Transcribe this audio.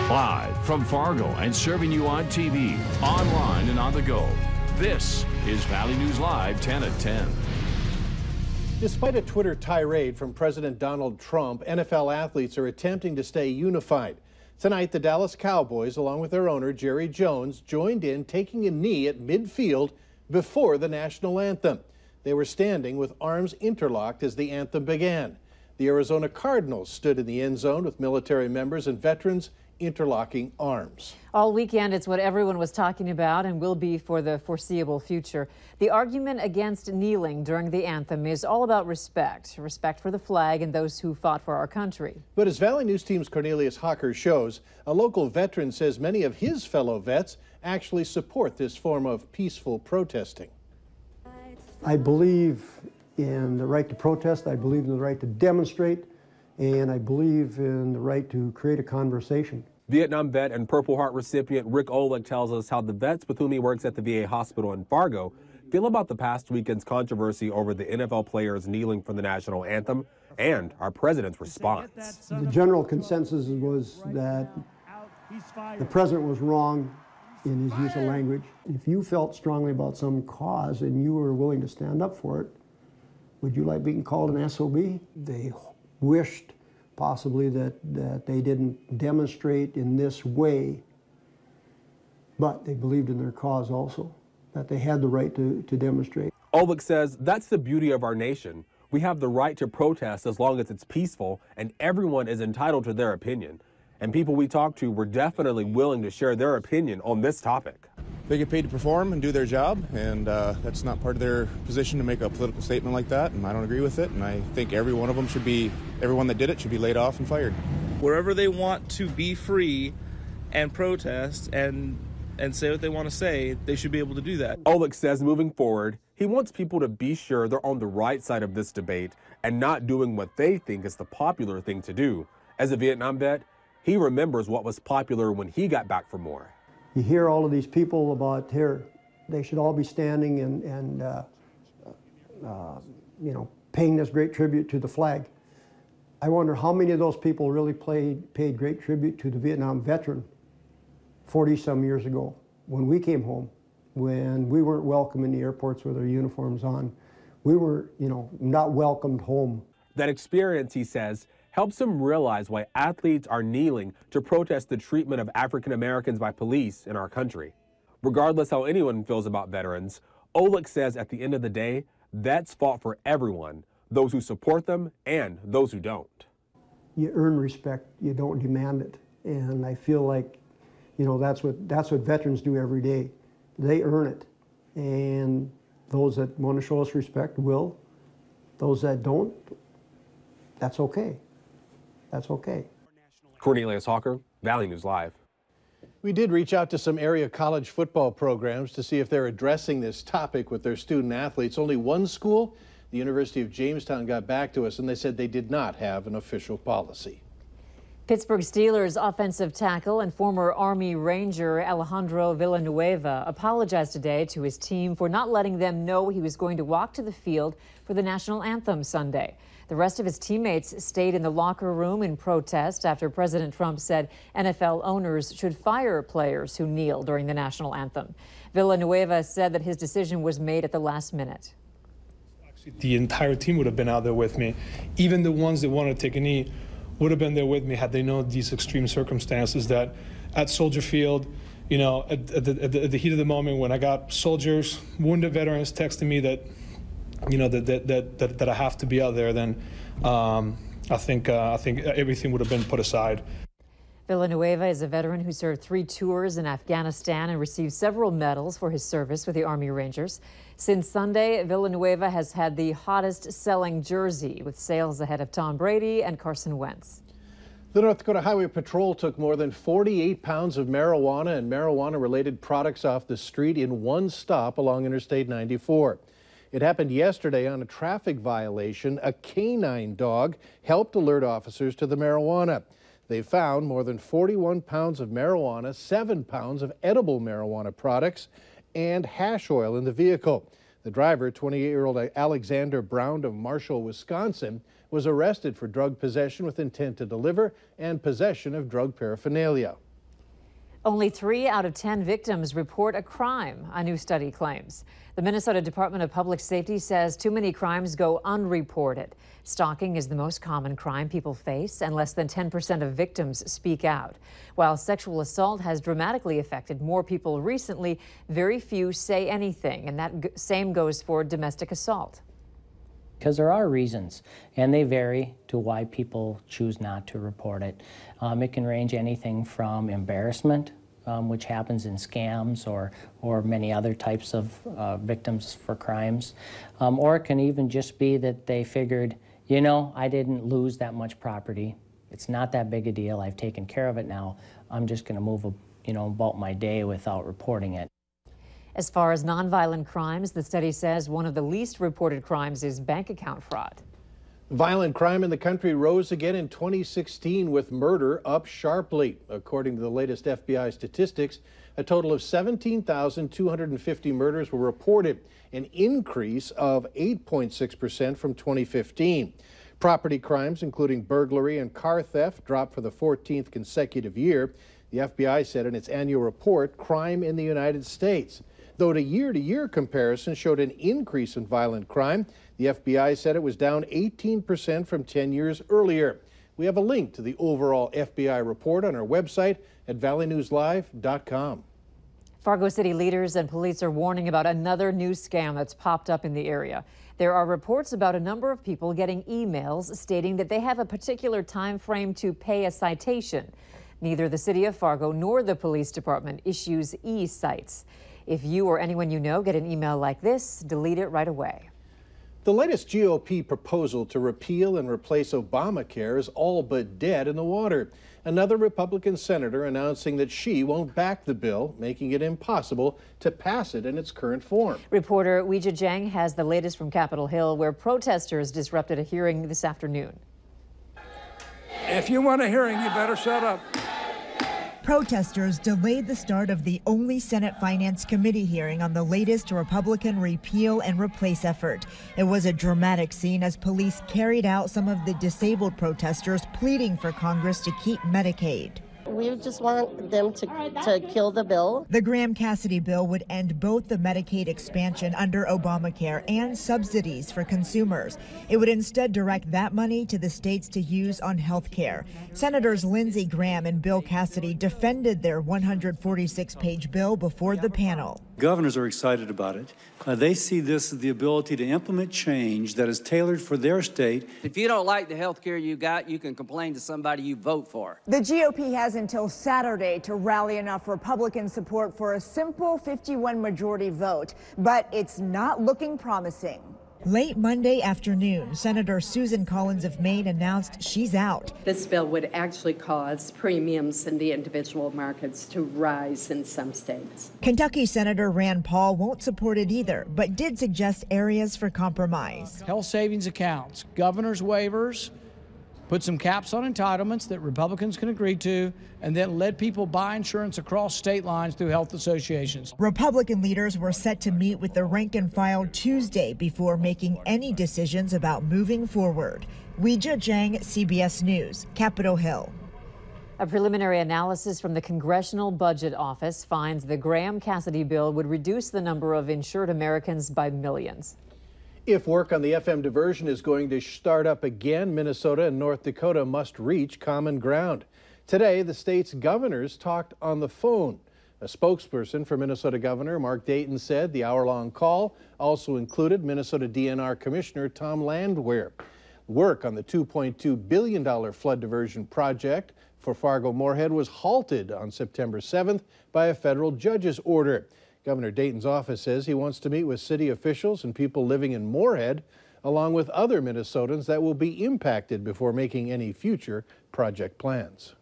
Live from Fargo and serving you on TV, online, and on the go. This is Valley News Live 10 at 10. Despite a Twitter tirade from President Donald Trump, NFL athletes are attempting to stay unified. Tonight, the Dallas Cowboys, along with their owner, Jerry Jones, joined in taking a knee at midfield before the national anthem. They were standing with arms interlocked as the anthem began. The Arizona Cardinals stood in the end zone with military members and veterans interlocking arms. All weekend, it's what everyone was talking about and will be for the foreseeable future. The argument against kneeling during the anthem is all about respect for the flag and those who fought for our country. But as Valley News Team's Cornelius Hawker shows, a local veteran says many of his fellow vets actually support this form of peaceful protesting. I believe in the right to protest, I believe in the right to demonstrate, and I believe in the right to create a conversation. Vietnam vet and Purple Heart recipient Rick Oleg tells us how the vets with whom he works at the VA hospital in Fargo feel about the past weekend's controversy over the NFL players kneeling for the national anthem and our president's response. The general consensus was that the president was wrong in his use of language. If you felt strongly about some cause and you were willing to stand up for it, would you like being called an SOB? They wished possibly that they didn't demonstrate in this way, but they believed in their cause also, that they had the right to demonstrate. Oleg says that's the beauty of our nation. We have the right to protest as long as it's peaceful, and everyone is entitled to their opinion. And people we talked to were definitely willing to share their opinion on this topic. They get paid to perform and do their job, and that's not part of their position to make a political statement like that, and I don't agree with it, and I think every one of them everyone that did it should be laid off and fired. Wherever they want to be free and protest and say what they want to say, they should be able to do that. Oleg says moving forward, he wants people to be sure they're on the right side of this debate and not doing what they think is the popular thing to do. As a Vietnam vet, he remembers what was popular when he got back from war. You hear all of these people about here, they should all be standing and paying this great tribute to the flag. I wonder how many of those people really paid great tribute to the Vietnam veteran 40-some years ago when we came home, when we weren't welcome in the airports with our uniforms on. We were, not welcomed home. That experience, he says, helps him realize why athletes are kneeling to protest the treatment of African Americans by police in our country. Regardless how anyone feels about veterans, Oleg says at the end of the day, vets fought for everyone, those who support them and those who don't. You earn respect, you don't demand it. And I feel like, that's what veterans do every day. They earn it. And those that want to show us respect will. Those that don't, that's okay. That's okay. Cornelius Hawker, Valley News Live. We did reach out to some area college football programs to see if they're addressing this topic with their student athletes. Only one school, the University of Jamestown, got back to us and they said they did not have an official policy. Pittsburgh Steelers offensive tackle and former Army Ranger Alejandro Villanueva apologized today to his team for not letting them know he was going to walk to the field for the national anthem Sunday. The rest of his teammates stayed in the locker room in protest after President Trump said NFL owners should fire players who kneel during the national anthem. Villanueva said that his decision was made at the last minute. The entire team would have been out there with me. Even the ones that wanted to take a knee would have been there with me had they known these extreme circumstances that at Soldier Field, at the heat of the moment when I got soldiers, wounded veterans texting me that that I have to be out there, then I think everything would have been put aside. Villanueva is a veteran who served 3 tours in Afghanistan and received several medals for his service with the Army Rangers. Since Sunday, Villanueva has had the hottest selling jersey, with sales ahead of Tom Brady and Carson Wentz. The North Dakota Highway Patrol took more than 48 pounds of marijuana and marijuana-related products off the street in one stop along Interstate 94. It happened yesterday on a traffic violation. A canine dog helped alert officers to the marijuana. They found more than 41 pounds of marijuana, 7 pounds of edible marijuana products, and hash oil in the vehicle. The driver, 28-year-old Alexander Brown of Marshall, Wisconsin, was arrested for drug possession with intent to deliver and possession of drug paraphernalia. Only 3 out of 10 victims report a crime, a new study claims. The Minnesota Department of Public Safety says too many crimes go unreported. Stalking is the most common crime people face, and less than 10% of victims speak out. While sexual assault has dramatically affected more people recently, very few say anything, and that same goes for domestic assault. Because there are reasons, and they vary to why people choose not to report it. It can range anything from embarrassment, which happens in scams or many other types of victims for crimes, or it can even just be that they figured, you know, I didn't lose that much property. It's not that big a deal. I've taken care of it now. I'm just going to move, about my day without reporting it. As far as nonviolent crimes, the study says one of the least reported crimes is bank account fraud. Violent crime in the country rose again in 2016, with murder up sharply. According to the latest FBI statistics, a total of 17,250 murders were reported, an increase of 8.6% from 2015. Property crimes, including burglary and car theft, dropped for the 14th consecutive year. The FBI said in its annual report, Crime in the United States. Though a year-to-year comparison showed an increase in violent crime, the FBI said it was down 18% from 10 years earlier. We have a link to the overall FBI report on our website at valleynewslive.com. Fargo City leaders and police are warning about another new scam that's popped up in the area. There are reports about a number of people getting emails stating that they have a particular time frame to pay a citation. Neither the city of Fargo nor the police department issues e-cites. If you or anyone you know get an email like this, delete it right away. The latest GOP proposal to repeal and replace Obamacare is all but dead in the water. Another Republican senator announcing that she won't back the bill, making it impossible to pass it in its current form. Reporter Weijia Jiang has the latest from Capitol Hill, where protesters disrupted a hearing this afternoon. If you want a hearing, you better shut up. Protesters delayed the start of the only Senate Finance Committee hearing on the latest Republican repeal and replace effort. It was a dramatic scene as police carried out some of the disabled protesters pleading for Congress to keep Medicaid. We just want them to kill the bill. The Graham-Cassidy bill would end both the Medicaid expansion under Obamacare and subsidies for consumers. It would instead direct that money to the states to use on health care. Senators Lindsey Graham and Bill Cassidy defended their 146-page bill before the panel. Governors are excited about it. They see this as the ability to implement change that is tailored for their state. If you don't like the health care you got, you can complain to somebody you vote for. The GOP has until Saturday to rally enough Republican support for a simple 51 majority vote, but it's not looking promising. Late Monday afternoon, Senator Susan Collins of Maine announced she's out. This bill would actually cause premiums in the individual markets to rise in some states. Kentucky Senator Rand Paul won't support it either, but did suggest areas for compromise. Health savings accounts, governor's waivers, put some caps on entitlements that Republicans can agree to, and then let people buy insurance across state lines through health associations. Republican leaders were set to meet with the rank and file Tuesday before making any decisions about moving forward. Weijia Jiang, CBS News, Capitol Hill. A preliminary analysis from the Congressional Budget Office finds the Graham-Cassidy bill would reduce the number of insured Americans by millions. If work on the FM diversion is going to start up again, Minnesota and North Dakota must reach common ground. Today, the state's governors talked on the phone. A spokesperson for Minnesota Governor Mark Dayton said the hour-long call also included Minnesota DNR Commissioner Tom Landwehr. Work on the $2.2 billion flood diversion project for Fargo-Moorhead was halted on September 7th by a federal judge's order. Governor Dayton's office says he wants to meet with city officials and people living in Moorhead, along with other Minnesotans that will be impacted before making any future project plans.